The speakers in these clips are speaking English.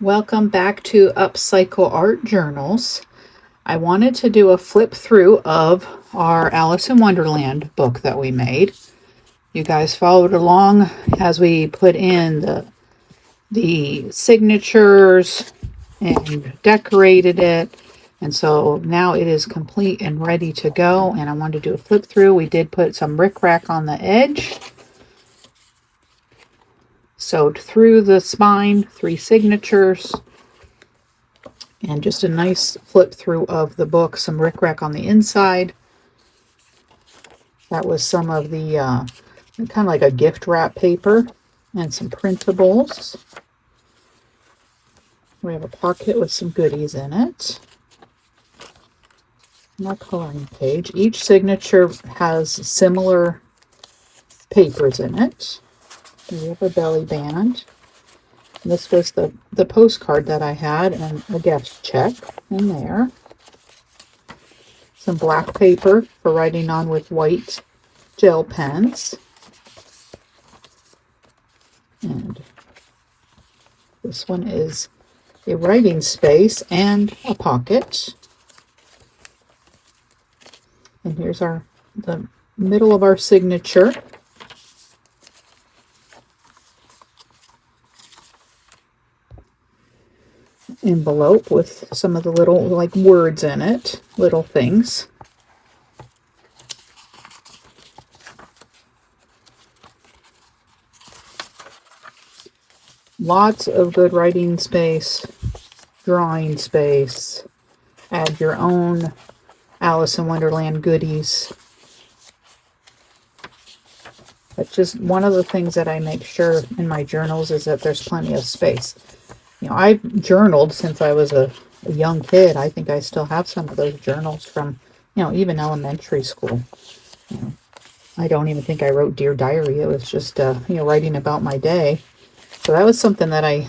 Welcome back to Upcycle Art Journals. I wanted to do a flip through of our Alice in Wonderland book that we made. You guys followed along as we put in the signatures and decorated it. And so now it is complete and ready to go. And I wanted to do a flip through. We did put some rickrack on the edge. Sewed through the spine, 3 signatures. And just a nice flip through of the book, some rickrack on the inside. That was some of the kind of like a gift wrap paper and some printables. We have a pocket with some goodies in it. And our coloring page. Each signature has similar papers in it. We have a belly band. This was the postcard that I had and a guest check in there. Some black paper for writing on with white gel pens. And this one is a writing space and a pocket. And here's the middle of our signature. Envelope with some of the little like words in it, little things. Lots of good writing space, drawing space. Add your own Alice in Wonderland goodies. That's just one of the things that I make sure in my journals is that there's plenty of space. You know, I've journaled since I was a young kid. I think I still have some of those journals from, even elementary school. I don't even think I wrote Dear Diary. It was just, writing about my day. So that was something that I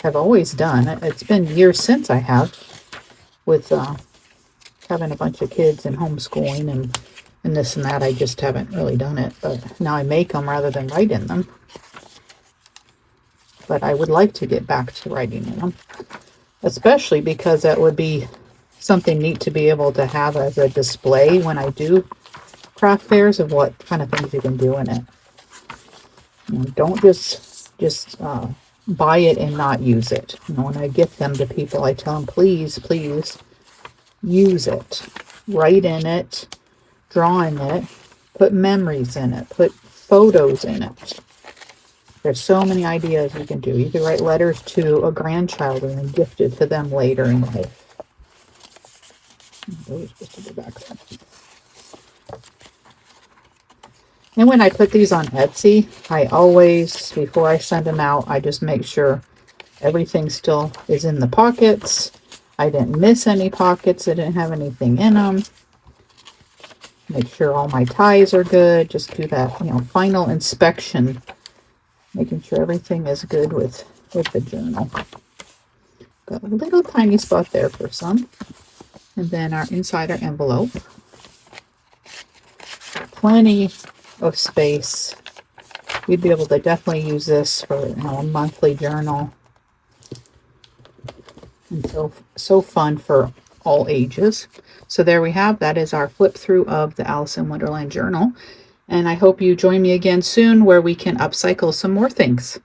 have always done. It's been years since I have, with having a bunch of kids and homeschooling and this and that. I just haven't really done it. But now I make them rather than write in them. But I would like to get back to writing in them, especially because that would be something neat to be able to have as a display when I do craft fairs of what kind of things you can do in it. Don't just buy it and not use it. When I gift them to people, I tell them, please use it. Write in it, draw in it, put memories in it, put photos in it. There's so many ideas you can do. You can write letters to a grandchild and then gift it to them later in life. Those supposed to go back there. And when I put these on Etsy, I always, before I send them out, I just make sure everything still is in the pockets. I didn't miss any pockets. I didn't have anything in them. Make sure all my ties are good. Just do that, final inspection. Making sure everything is good with the journal. Got a little tiny spot there for some. And then our insider envelope. Plenty of space. You'd be able to definitely use this for a monthly journal. And so fun for all ages. So there we have. That is our flip through of the Alice in Wonderland journal. And I hope you join me again soon where we can upcycle some more things.